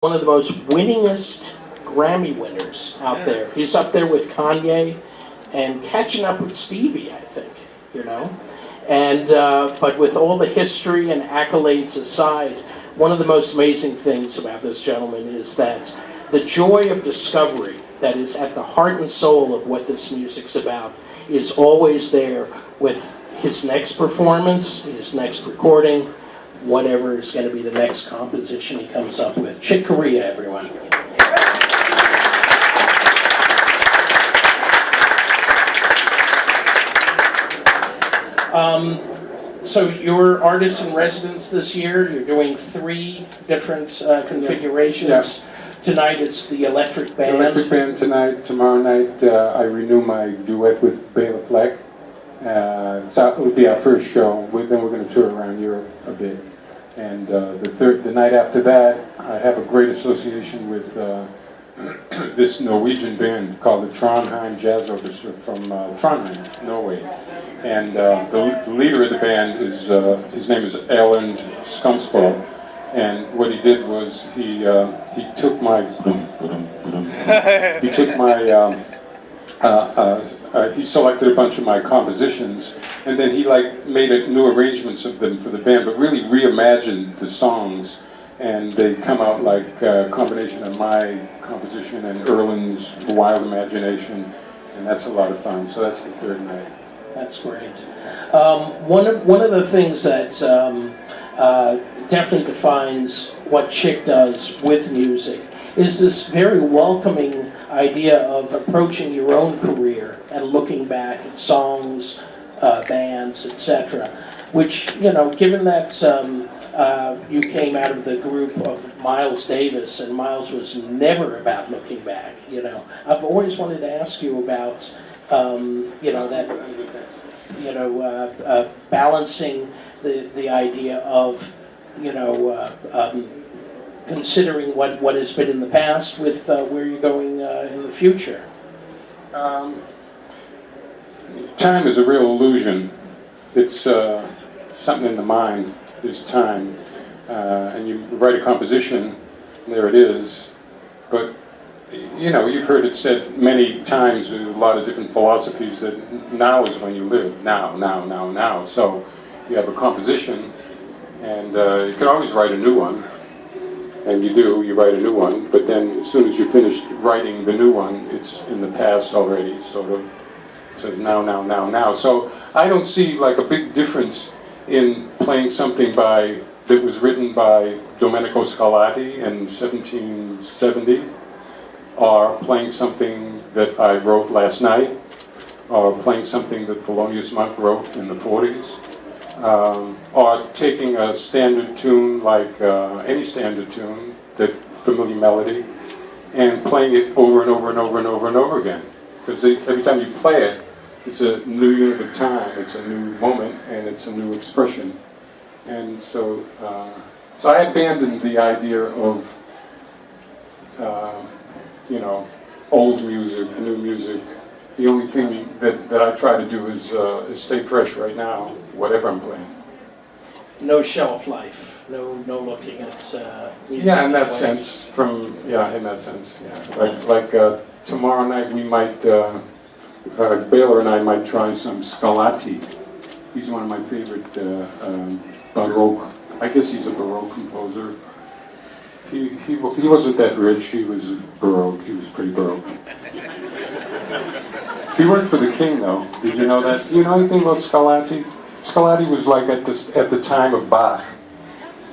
one of the most winningest Grammy winners out there. He's up there with Kanye and catching up with Stevie, I think, you know. And but with all the history and accolades aside, one of the most amazing things about this gentleman is that the joy of discovery that is at the heart and soul of what this music's about is always there with his next performance, his next recording, whatever is going to be the next composition he comes up with. Chick Corea, everyone. So you're artist in residence this year. You're doing 3 different configurations. Yes. Tonight it's the electric band. The electric band tonight. Tomorrow night I renew my duet with Bela Fleck. It'll be our first show. Then we're going to tour around Europe a bit. And the night after that, I have a great association with this Norwegian band called the Trondheim Jazz Orchestra from Trondheim, Norway. And the leader of the band is his name is Erlend Skamsbo. And what he did was he took my he selected a bunch of my compositions, and then he made new arrangements of them for the band, but really reimagined the songs, and they come out like a combination of my composition and Erland's wild imagination, and that's a lot of fun. So that's the third night. That's great. One of the things that definitely defines what Chick does with music is this very welcoming idea of approaching your own career and looking back at songs, bands, etc. Which, you know, given that you came out of the group of Miles Davis, and Miles was never about looking back, you know, I've always wanted to ask you about, balancing the idea of, considering what has been in the past with where you're going in the future. Time is a real illusion. It's something in the mind is time. And you write a composition, and there it is. But, you know, you've heard it said many times in a lot of different philosophies that now is when you live. Now. So you have a composition, and you can always write a new one. And you write a new one, but then as soon as you finish writing the new one, it's in the past already, sort of. So it's now. So I don't see like a big difference in playing something that was written by Domenico Scarlatti in 1770, or playing something that I wrote last night, or playing something that Thelonious Monk wrote in the 40s. Or taking a standard tune like any standard tune, that familiar melody, and playing it over and over and over and over and over again. Because every time you play it, it's a new unit of time, it's a new moment, and it's a new expression. And so I abandoned the idea of, old music, new music. The only thing that I try to do is stay fresh right now, whatever I'm playing. No shelf life, no looking at music. Yeah, in that sense. Like tomorrow night we might, Baylor and I might try some Scarlatti. He's one of my favorite Baroque. I guess he's a Baroque composer. He wasn't that rich. He was Baroque. He was pretty Baroque. He worked for the king, though. Did you know that? You know anything about Scarlatti? Scarlatti was like at the time of Bach,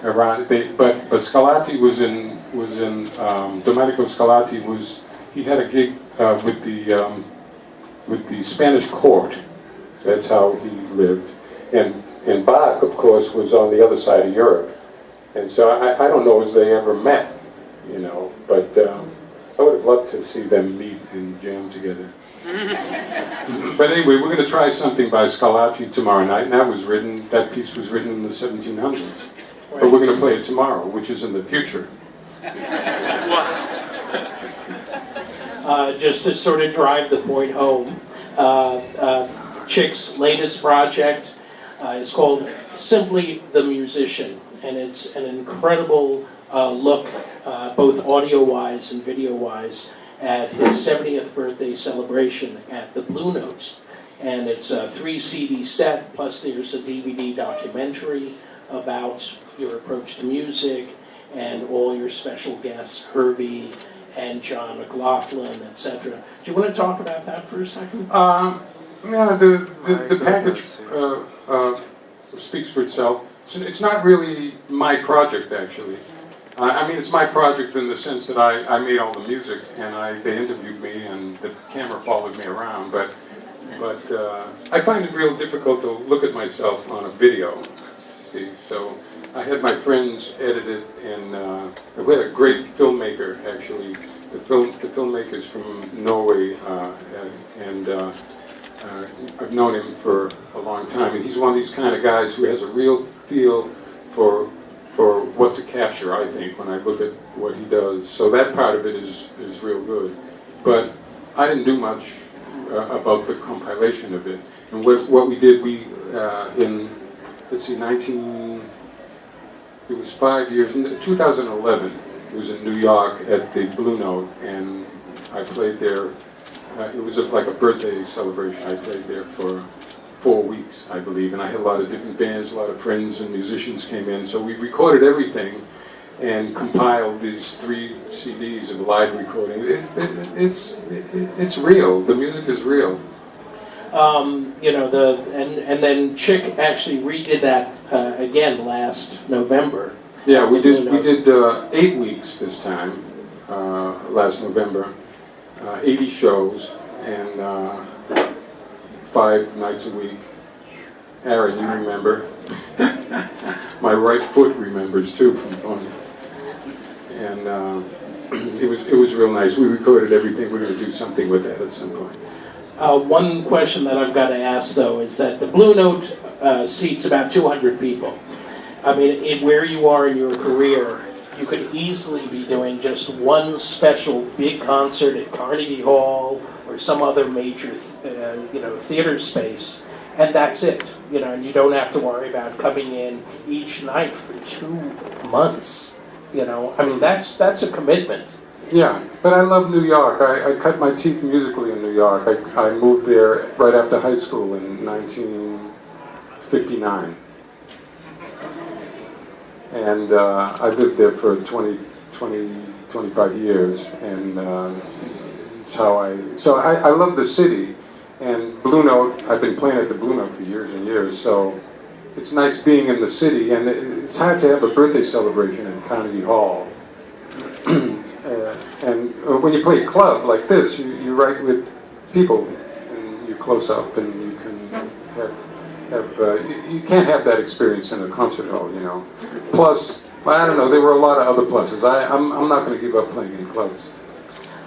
around. But Scarlatti was in Domenico Scarlatti he had a gig with the Spanish court. That's how he lived, and Bach, of course, was on the other side of Europe, and so I don't know as they ever met, you know, but I would have loved to see them meet and jam together. But anyway, we're going to try something by Scarlatti tomorrow night, and that piece was written in the 1700s. But we're going to play it tomorrow, which is in the future. Just to sort of drive the point home, Chick's latest project is called simply The Musician, and it's an incredible look, both audio-wise and video-wise, at his 70th birthday celebration at the Blue Note. And it's a 3 CD set, plus there's a DVD documentary about your approach to music and all your special guests, Herbie and John McLaughlin, etc. Do you want to talk about that for a second? Yeah, the package speaks for itself. It's not really my project, actually. I mean, it's my project in the sense that I made all the music, and they interviewed me, and the camera followed me around. But I find it real difficult to look at myself on a video. See, so I had my friends edit it, and we had a great filmmaker, actually. The filmmaker's from Norway, and I've known him for a long time, and he's one of these kind of guys who has a real feel for what to capture, I think, when I look at what he does. So that part of it is real good. But I didn't do much about the compilation of it. And what we did, in, let's see, it was 5 years, in 2011, it was in New York at the Blue Note, and I played there. It was like a birthday celebration. I played there for 4 weeks, I believe, and I had a lot of different bands, a lot of friends and musicians came in. So we recorded everything and compiled these 3 CDs of live recording. It's real. The music is real. You know, and then Chick actually redid that again last November. Yeah, we did 8 weeks this time, last November, 80 shows, and 5 nights a week. Aaron, you remember. My right foot remembers too from going. And it was real nice. We recorded everything. We're going to do something with that at some point. One question that I've got to ask, though, is that the Blue Note seats about 200 people. I mean, where you are in your career, you could easily be doing just one special big concert at Carnegie Hall or some other major, theater space, and that's it. You know, and you don't have to worry about coming in each night for 2 months. You know, I mean, that's a commitment. Yeah, but I love New York. I cut my teeth musically in New York. I moved there right after high school in 1959. And I lived there for 25 years. And it's how so I love the city. And Blue Note, I've been playing at the Blue Note for years and years. So it's nice being in the city. And it's hard to have a birthday celebration in Carnegie Hall. And when you play a club like this, you write with people, and you're close up, and you can you can't have that experience in a concert hall, you know. Plus, I don't know, there were a lot of other pluses. I'm not going to give up playing in clubs.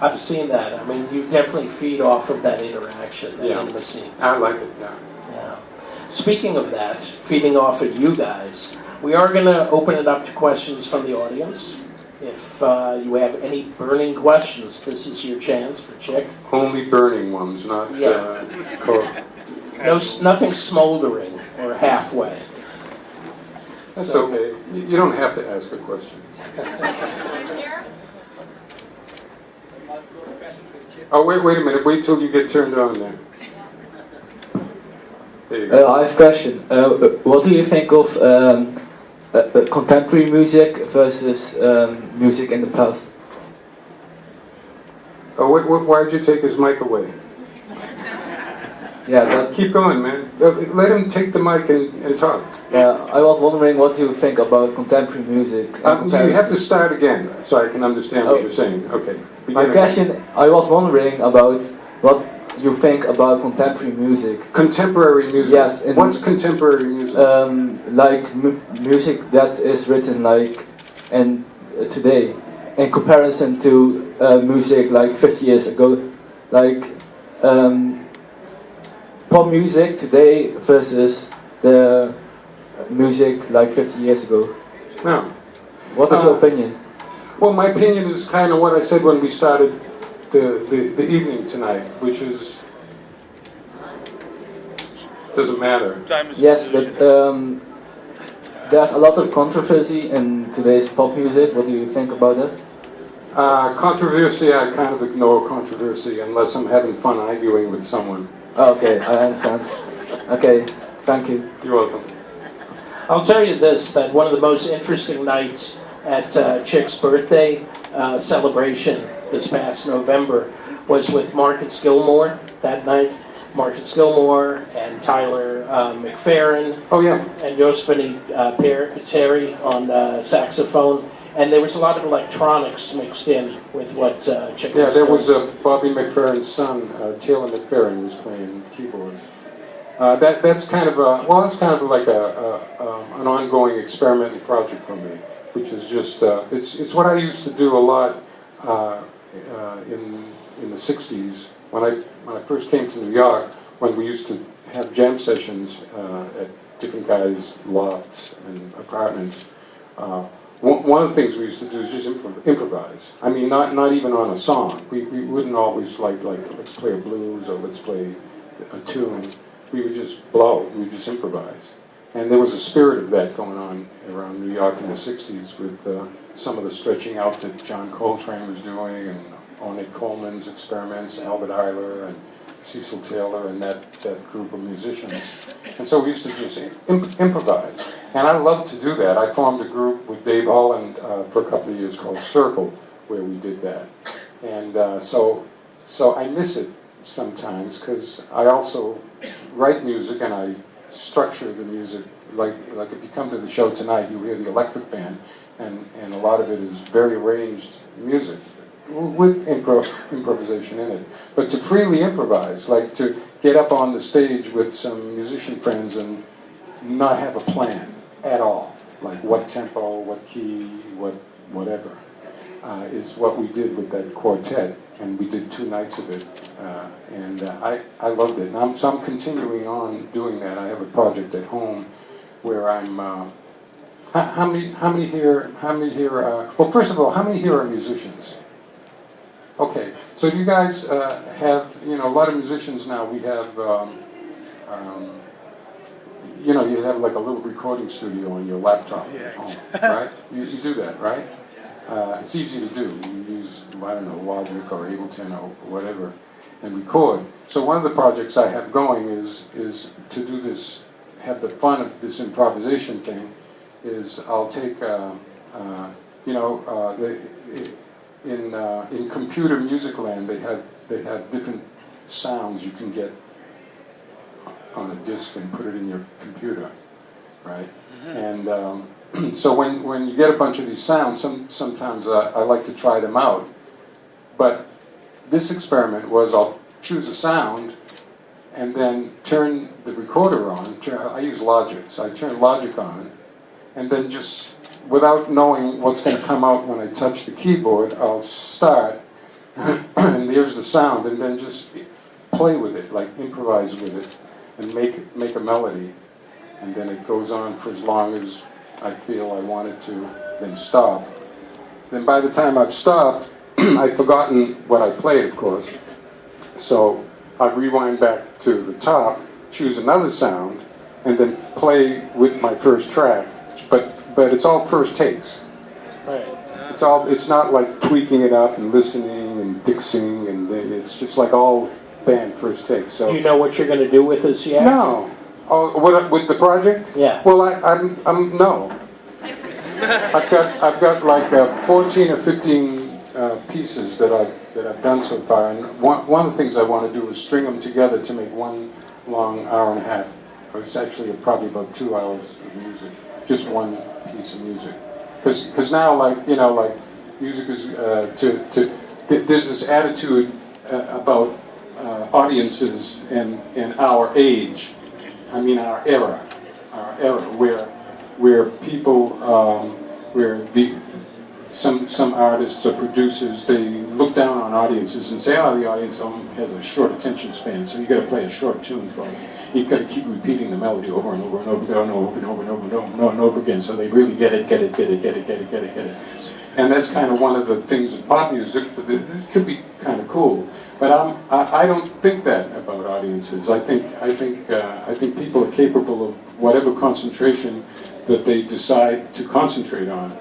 I've seen that. I mean, you definitely feed off of that interaction, that intimacy. I like it, yeah. Speaking of that, feeding off of you guys, we are going to open it up to questions from the audience. If you have any burning questions, this is your chance for Chick. Only burning ones, not nothing smoldering or halfway. That's okay. You don't have to ask a question. Oh, wait a minute. Wait till you get turned on there. There you go. I have a question. What do you think of contemporary music versus music in the past? Oh, why'd you take his mic away? Yeah, keep going, man. Let him take the mic and talk. Yeah, I was wondering what you think about contemporary music. You have to start again so I can understand what you're saying. Okay. My question, I was wondering about what you think about contemporary music. Contemporary music? Yes. What's contemporary music? Like music that is written like today, in comparison to music like 50 years ago, like pop music today versus the music like 50 years ago. No. What is your opinion? Well, my opinion is kind of what I said when we started the evening tonight, which is doesn't matter. Yes, but there's a lot of controversy in today's pop music. What do you think about that? Controversy, I kind of ignore controversy unless I'm having fun arguing with someone. Okay, I understand. Okay, thank you. You're welcome. I'll tell you this, that one of the most interesting nights at Chick's birthday celebration this past November was with Marcus Gilmore that night. Marcus Gilmore and Tyler McFerrin. Oh, yeah. And Josephine Terry on saxophone. And there was a lot of electronics mixed in with what Chick was there doing. was Bobby McFerrin's son, Taylor McFerrin, was playing keyboards. That's kind of like an ongoing experimental project for me, which is just it's what I used to do a lot in the '60s when I first came to New York, when we used to have jam sessions at different guys' lofts and apartments. One of the things we used to do is just improvise. I mean, not even on a song. We wouldn't always like let's play a blues or let's play a tune. We would just blow. We would just improvise. And there was a spirit of that going on around New York in the '60s with some of the stretching out that John Coltrane was doing, and Ornette Coleman's experiments, Albert Ayler and Cecil Taylor, and that group of musicians. And so we used to just improvise. And I loved to do that. I formed a group with Dave Holland for a couple of years called Circle, where we did that. And so I miss it sometimes, because I also write music and I structure the music. Like if you come to the show tonight, you hear the electric band, and a lot of it is very arranged music with improvisation in it. But to freely improvise, like to get up on the stage with some musician friends and not have a plan at all, like what tempo, what key, whatever, is what we did with that quartet, and we did 2 nights of it, and I loved it. And so I'm continuing on doing that. I have a project at home where I'm. How many here? Well, first of all, how many here are musicians? Okay, so you guys have, a lot of musicians now. We have, you have like a little recording studio on your laptop at home, right? You do that, right? It's easy to do. You use, Logic or Ableton or whatever, and record. So one of the projects I have going is to do this, have the fun of this improvisation thing, is I'll take, in computer music land, they have different sounds you can get on a disc and put it in your computer, right? Mm-hmm. And so when you get a bunch of these sounds, sometimes I like to try them out. But this experiment was I'll choose a sound and then turn the recorder on. I use Logic, so I turn Logic on, and then just without knowing what's going to come out when I touch the keyboard, I'll start, and there's the sound, and then just play with it, like improvise with it, and make a melody, and then it goes on for as long as I feel I want it to, then stop. Then by the time I've stopped, I've forgotten what I played, of course, so I rewind back to the top, choose another sound, and then play with my first track, but it's all first takes. Right. It's not like tweaking it up and listening and fixing, and it's just like all band first takes. So do you know what you're going to do with this yet? No. Oh, with the project? Yeah. Well, I'm no. I've got like 14 or 15 pieces that I've done so far, and one of the things I want to do is string them together to make one long hour and a half. It's actually probably about 2 hours of music, just one piece of music. Because now, like music is there's this attitude about audiences and our age. I mean our era, where people, where some artists or producers, they look down on audiences and say, oh, the audience has a short attention span, so you got to play a short tune for them. You've got to keep repeating the melody over and over and over and over and over and over and over and over again, so they really get it. And that's kind of one of the things of pop music, but it could be kind of cool. But I don't think that about audiences. I think people are capable of whatever concentration that they decide to concentrate on.